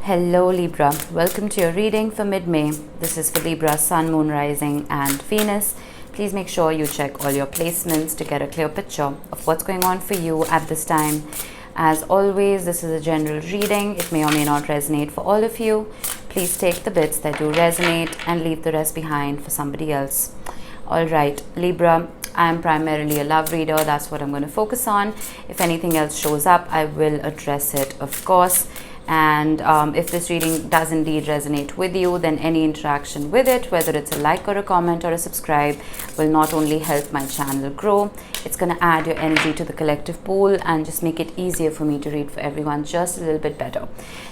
Hello Libra, welcome to your reading for mid-May. This is for Libra, Sun, Moon, Rising and Venus. Please make sure you check all your placements to get a clear picture of what's going on for you at this time. As always, this is a general reading. It may or may not resonate for all of you. Please take the bits that do resonate and leave the rest behind for somebody else. Alright, Libra, I am primarily a love reader. That's what I'm going to focus on. If anything else shows up, I will address it, of course. And if this reading does indeed resonate with you, then any interaction with it, whether it's a like or a comment or a subscribe, will not only help my channel grow, it's going to add your energy to the collective pool and just make it easier for me to read for everyone just a little bit better.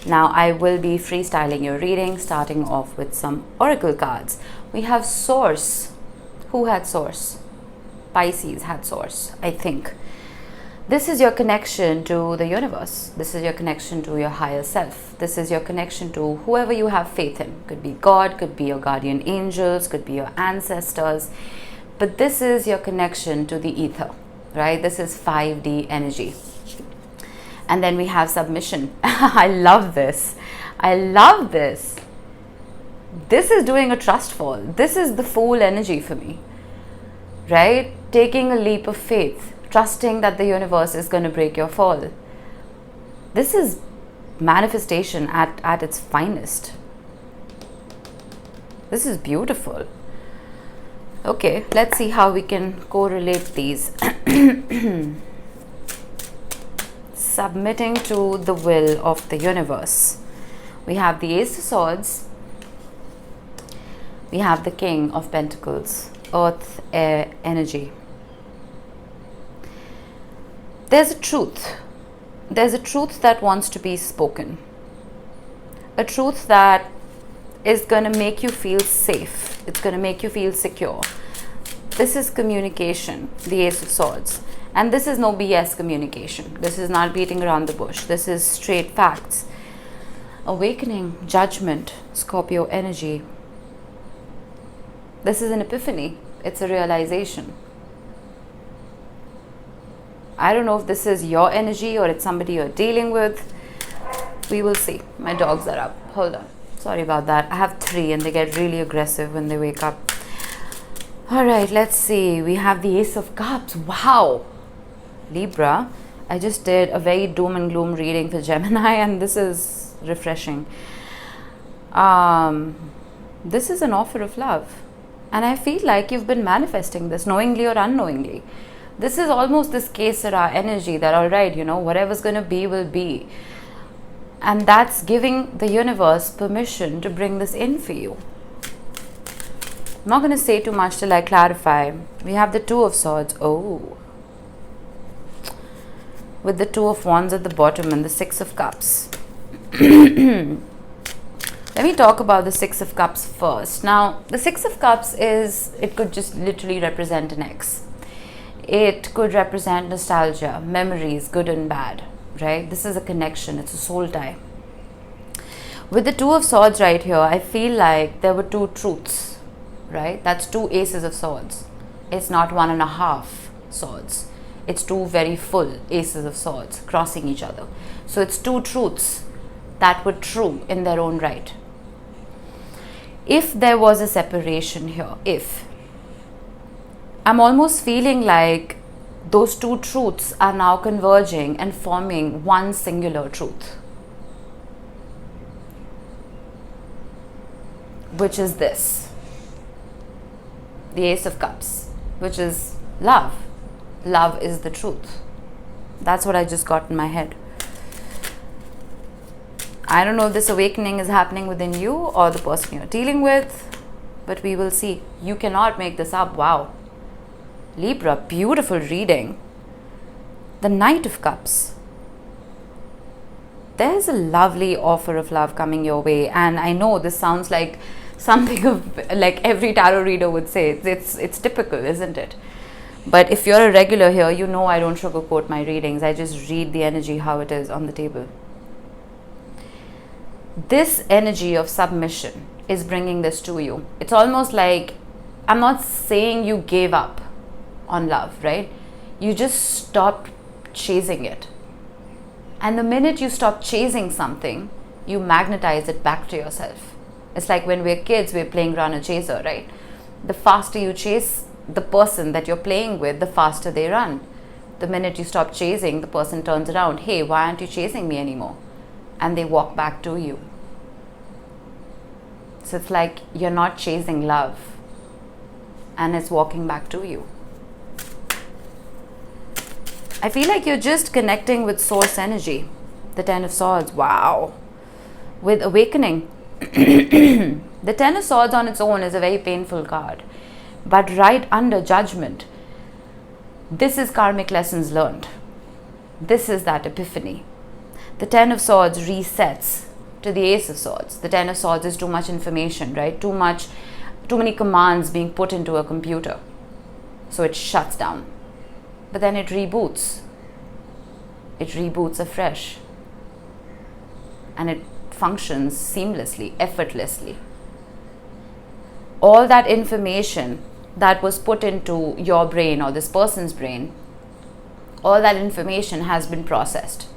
Now, I will be freestyling your reading, starting off with some oracle cards. We have Source. Who had Source? Pisces had Source, I think. This is your connection to the universe. This is your connection to your higher self. This is your connection to whoever you have faith in. Could be God, could be your guardian angels, could be your ancestors. But this is your connection to the ether, right? This is 5D energy. And then we have submission. I love this. I love this. This is doing a trust fall. This is the Fool energy for me, right? Taking a leap of faith. Trusting that the universe is going to break your fall. This is manifestation at its finest. This is beautiful. Okay, let's see how we can correlate these. Submitting to the will of the universe. We have the Ace of Swords. We have the King of Pentacles. Earth, air, energy. There's a truth. There's a truth that wants to be spoken. A truth that is going to make you feel safe. It's going to make you feel secure. This is communication, the Ace of Swords. And this is no BS communication. This is not beating around the bush. This is straight facts. Awakening, judgment, Scorpio energy. This is an epiphany. It's a realization. I don't know if this is your energy or it's somebody you're dealing with. We will see. My dogs are up. Hold on. Sorry about that. I have 3 and they get really aggressive when they wake up. Alright, let's see. We have the Ace of Cups. Wow. Libra. I just did a very doom and gloom reading for Gemini and this is refreshing. This is an offer of love. And I feel like you've been manifesting this knowingly or unknowingly. This is almost this Que Sera energy that, all right, whatever's going to be will be. And that's giving the universe permission to bring this in for you. I'm not going to say too much till I clarify. We have the Two of Swords. Oh. With the Two of Wands at the bottom and the Six of Cups. Let me talk about the Six of Cups first. Now, the Six of Cups it could just literally represent an ex. It could represent nostalgia, memories, good and bad, right? This is a connection. It's a soul tie. With the Two of Swords right here, I feel like there were 2 truths, right? That's 2 aces of swords. It's not 1.5 swords. It's 2 very full aces of swords crossing each other. So it's 2 truths that were true in their own right. If there was a separation here, I'm almost feeling like those 2 truths are now converging and forming one singular truth. Which is this. The Ace of Cups. Which is love. Love is the truth. That's what I just got in my head. I don't know if this awakening is happening within you or the person you're dealing with. But we will see. You cannot make this up. Wow. Libra, beautiful reading. The Knight of Cups. There's a lovely offer of love coming your way. And I know this sounds like something of like every tarot reader would say. It's typical, isn't it? But if you're a regular here, you know I don't sugarcoat my readings. I just read the energy how it is on the table. This energy of submission is bringing this to you. It's almost like, I'm not saying you gave up on love, right? You just stopped chasing it. And the minute you stop chasing something, you magnetize it back to yourself. It's like when we're kids, we're playing runner chaser, right? The faster you chase the person that you're playing with, the faster they run. The minute you stop chasing, the person turns around, hey, why aren't you chasing me anymore? And they walk back to you. So it's like you're not chasing love, and it's walking back to you. I feel like you're just connecting with source energy. The Ten of Swords, wow. With awakening. The Ten of Swords on its own is a very painful card. But right under Judgment, this is karmic lessons learned. This is that epiphany. The Ten of Swords resets to the Ace of Swords. The Ten of Swords is too much information, right? Too many commands being put into a computer. So it shuts down. But then it reboots. It reboots afresh. And it functions seamlessly, effortlessly. All that information that was put into your brain or this person's brain, all that information has been processed.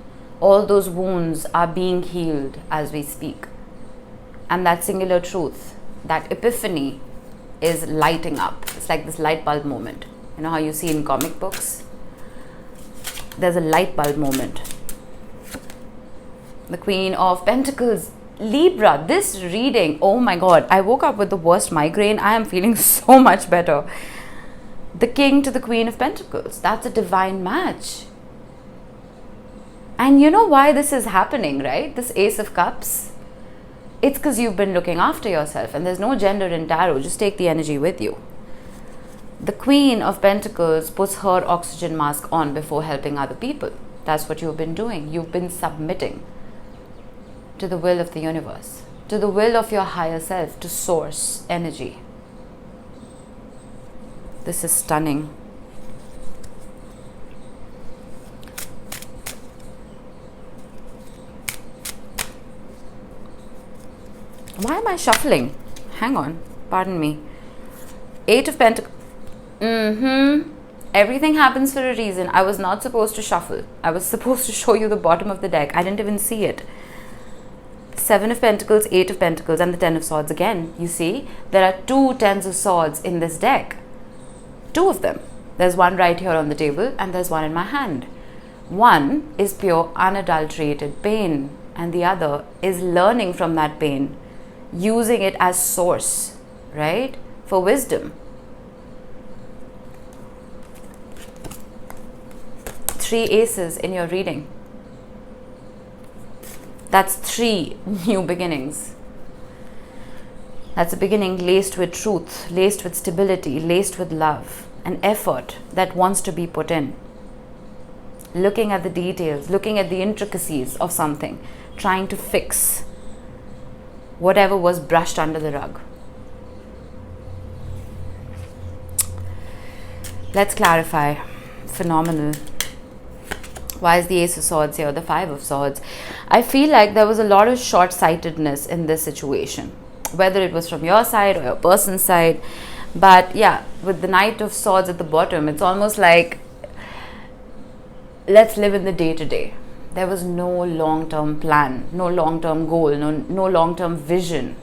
All those wounds are being healed as we speak. And that singular truth, that epiphany, is lighting up. It's like this light bulb moment. You know how you see in comic books? There's a light bulb moment. The Queen of Pentacles, Libra, this reading, oh my God, I woke up with the worst migraine. I am feeling so much better. The King to the Queen of Pentacles, that's a divine match. And you know why this is happening, right? This Ace of Cups. It's because you've been looking after yourself, and there's no gender in tarot. Just take the energy with you. The Queen of Pentacles puts her oxygen mask on before helping other people. That's what you've been doing. You've been submitting to the will of the universe, to the will of your higher self, to source energy. This is stunning. Why am I shuffling? Hang on, pardon me. Eight of Pentacles. Everything happens for a reason. I was not supposed to shuffle. I was supposed to show you the bottom of the deck. I didn't even see it. Seven of Pentacles, Eight of Pentacles, and the Ten of Swords again. You see, there are two Tens of Swords in this deck. Two of them. There's one right here on the table, and there's one in my hand. One is pure unadulterated pain, and the other is learning from that pain, using it as source, right, for wisdom. Three aces in your reading. That's three new beginnings. That's a beginning laced with truth, laced with stability, laced with love, an effort that wants to be put in. Looking at the details, looking at the intricacies of something, trying to fix whatever was brushed under the rug. Let's clarify. Phenomenal. Why is the Ace of Swords here? The Five of Swords. I feel like there was a lot of short-sightedness in this situation, whether it was from your side or your person's side. But yeah, with the Knight of Swords at the bottom, it's almost like, let's live in the day-to-day. There was no long-term plan, no long-term goal, no long-term vision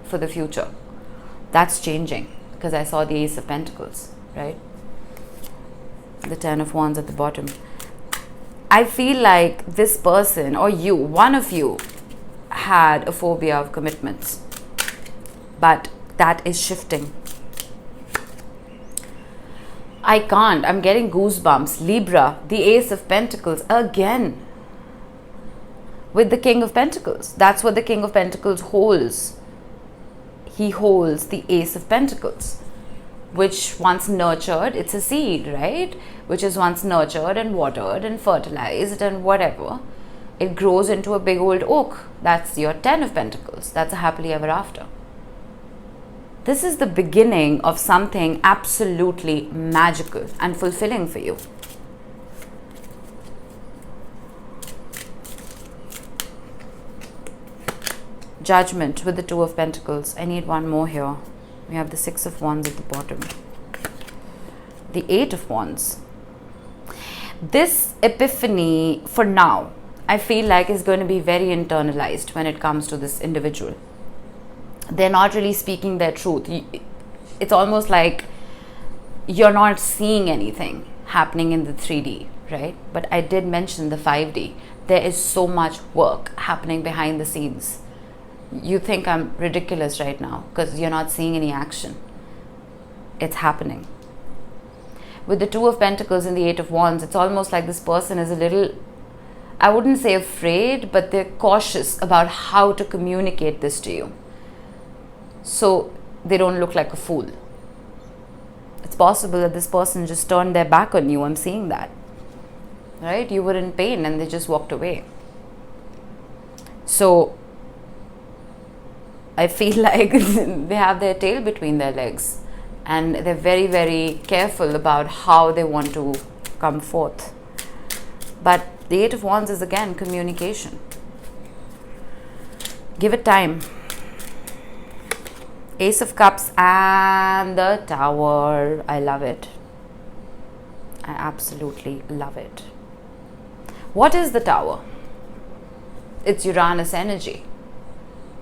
for the future. That's changing because I saw the Ace of Pentacles, right? The Ten of Wands at the bottom. I feel like this person or you, one of you, had a phobia of commitments, but that is shifting. I can't. I'm getting goosebumps. Libra, the Ace of Pentacles again. With the King of Pentacles. That's what the King of Pentacles holds. He holds the Ace of Pentacles, which once nurtured, it's a seed, right? Which is once nurtured and watered and fertilized and whatever. It grows into a big old oak. That's your Ten of Pentacles. That's a happily ever after. This is the beginning of something absolutely magical and fulfilling for you. Judgment with the Two of Pentacles. I need one more here. We have the Six of Wands at the bottom. The Eight of Wands. This epiphany, for now, I feel like is going to be very internalized when it comes to this individual. They're not really speaking their truth. It's almost like you're not seeing anything happening in the 3D, right? But I did mention the 5D. There is so much work happening behind the scenes. You think I'm ridiculous right now because you're not seeing any action. It's happening. With the Two of Pentacles and the Eight of Wands, it's almost like this person is a little, I wouldn't say afraid, but they're cautious about how to communicate this to you, so they don't look like a fool. It's possible that this person just turned their back on you. I'm seeing that, right? You were in pain and they just walked away. So I feel like they have their tail between their legs, and they're very, very careful about how they want to come forth. But the Eight of Wands is again communication. Give it time. Ace of Cups and the Tower. I love it. I absolutely love it. What is the Tower? It's Uranus energy.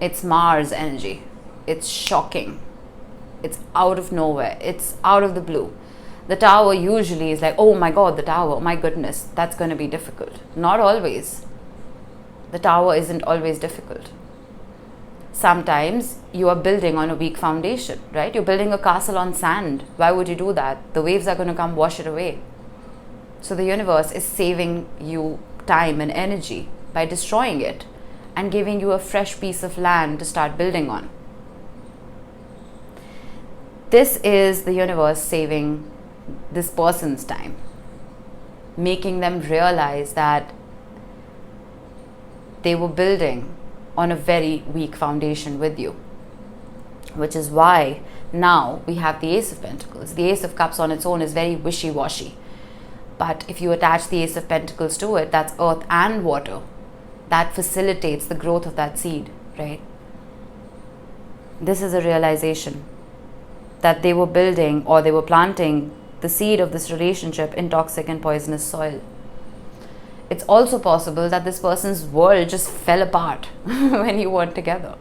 It's Mars energy. It's shocking. It's out of nowhere. It's out of the blue. The Tower usually is like, oh my God, the Tower, oh my goodness, that's going to be difficult. Not always. The Tower isn't always difficult. Sometimes you are building on a weak foundation, right? You're building a castle on sand. Why would you do that? The waves are going to come wash it away. So the universe is saving you time and energy by destroying it and giving you a fresh piece of land to start building on. This is the universe saving this person's time, making them realize that they were building on a very weak foundation with you, which is why now we have the Ace of Pentacles. The Ace of Cups on its own is very wishy-washy, but if you attach the Ace of Pentacles to it, that's earth and water. That facilitates the growth of that seed, right? This is a realization that they were building, or they were planting the seed of this relationship in toxic and poisonous soil. It's also possible that this person's world just fell apart when you weren't together.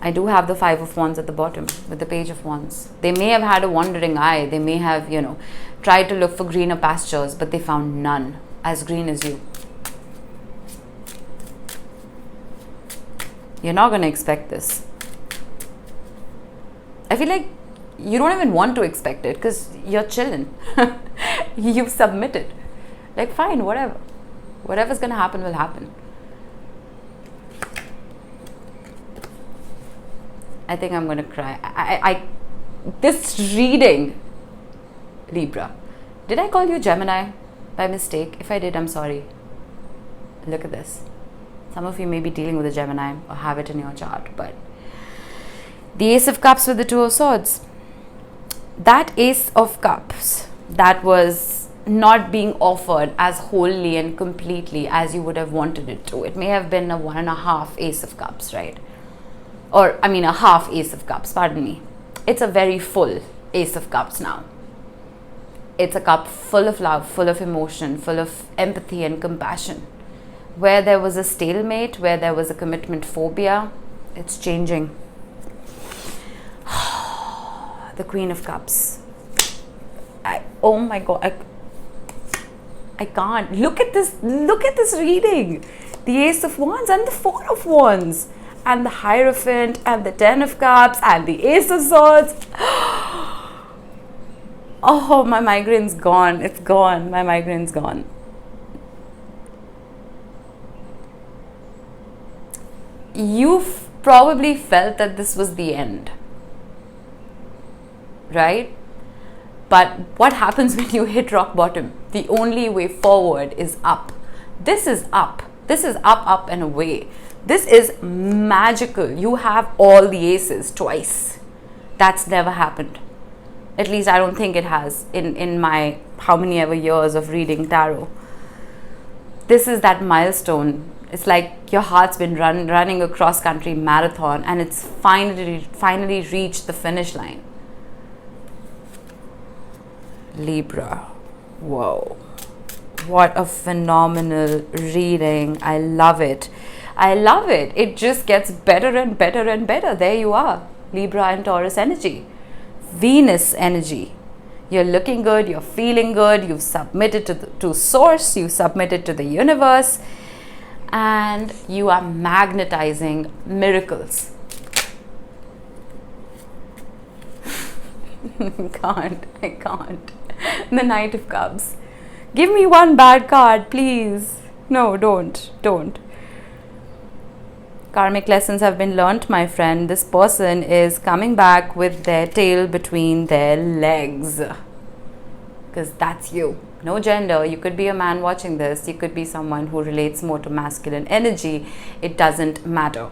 I do have the Five of Wands at the bottom with the Page of Wands. They may have had a wandering eye. They may have, tried to look for greener pastures, but they found none as green as you. You're not going to expect this. I feel like you don't even want to expect it because you're chilling. You've submitted. Like, fine, whatever. Whatever's going to happen will happen. I think I'm going to cry. This reading, Libra. Did I call you Gemini by mistake? If I did, I'm sorry. Look at this. Some of you may be dealing with a Gemini or have it in your chart, but the Ace of Cups with the Two of Swords. That Ace of Cups that was not being offered as wholly and completely as you would have wanted it to. It may have been a 1.5 Ace of Cups, right? Or, I mean, a half Ace of Cups, pardon me. It's a very full Ace of Cups now. It's a cup full of love, full of emotion, full of empathy and compassion. Where there was a stalemate, where there was a commitment phobia, it's changing. The Queen of Cups. Oh my God, I can't. Look at this reading. The Ace of Wands and the Four of Wands. And the Hierophant and the Ten of Cups and the Ace of Swords. Oh, my migraine's gone. It's gone. My migraine's gone. You've probably felt that this was the end, right? But what happens when you hit rock bottom? The only way forward is up. This is up. This is up, up and away. This is magical. You have all the aces twice. That's never happened. At least I don't think it has in my how many ever years of reading tarot. This is that milestone. It's like your heart's been running a cross-country marathon and it's finally reached the finish line. Libra. Whoa. what a phenomenal reading. I love it. I love it. It just gets better and better and better. There you are. Libra and Taurus energy. Venus energy. You're looking good. You're feeling good. You've submitted to source. You've submitted to the universe. And you are magnetizing miracles. I can't. The Knight of Cups. Give me one bad card, please. No, don't. Karmic lessons have been learnt, my friend. This person is coming back with their tail between their legs. Because that's you. No gender. You could be a man watching this. You could be someone who relates more to masculine energy. It doesn't matter.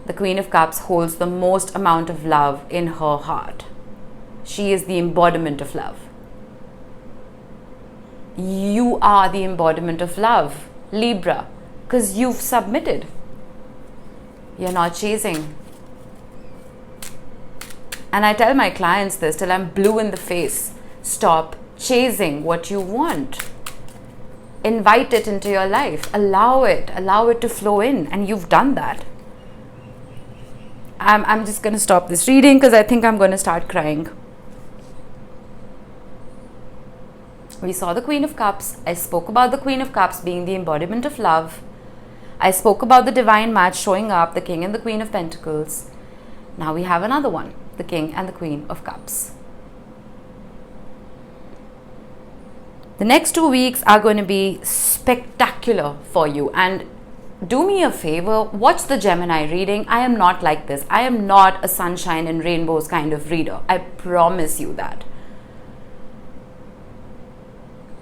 The Queen of Cups holds the most amount of love in her heart. She is the embodiment of love. You are the embodiment of love, Libra, because you've submitted. You're not chasing. And I tell my clients this till I'm blue in the face. Stop chasing what you want. Invite it into your life. Allow it to flow in. And you've done that. I'm just going to stop this reading because I think I'm going to start crying. We saw the Queen of Cups. I spoke about the Queen of Cups being the embodiment of love. I spoke about the divine match showing up, the King and the Queen of Pentacles. Now we have another one, the King and the Queen of Cups. The next 2 weeks are going to be spectacular for you. And do me a favor, watch the Gemini reading. I am not like this. I am not a sunshine and rainbows kind of reader. I promise you that.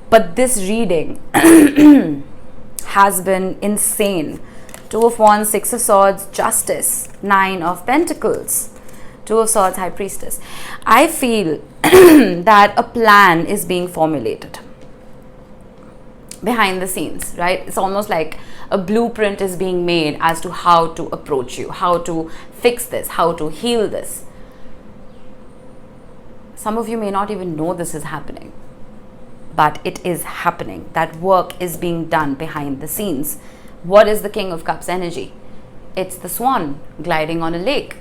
But this reading has been insane. 2 of Wands, 6 of Swords, Justice, 9 of Pentacles, 2 of Swords, High Priestess. I feel that a plan is being formulated behind the scenes, right? It's almost like a blueprint is being made as to how to approach you, how to fix this, how to heal this. Some of you may not even know this is happening. But it is happening. That work is being done behind the scenes. What is the King of Cups energy? It's the swan gliding on a lake,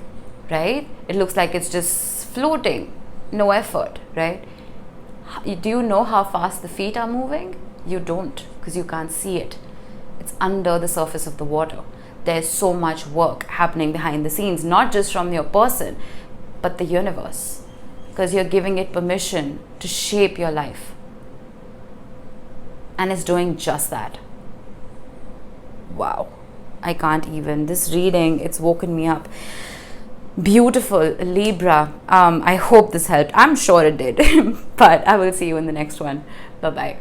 right? It looks like it's just floating, no effort, right? Do you know how fast the feet are moving? You don't, because you can't see it. It's under the surface of the water. There's so much work happening behind the scenes, not just from your person, but the universe, because you're giving it permission to shape your life. And it's doing just that. Wow. I can't even. This reading, it's woken me up. Beautiful, Libra. I hope this helped. I'm sure it did. But I will see you in the next one. Bye-bye.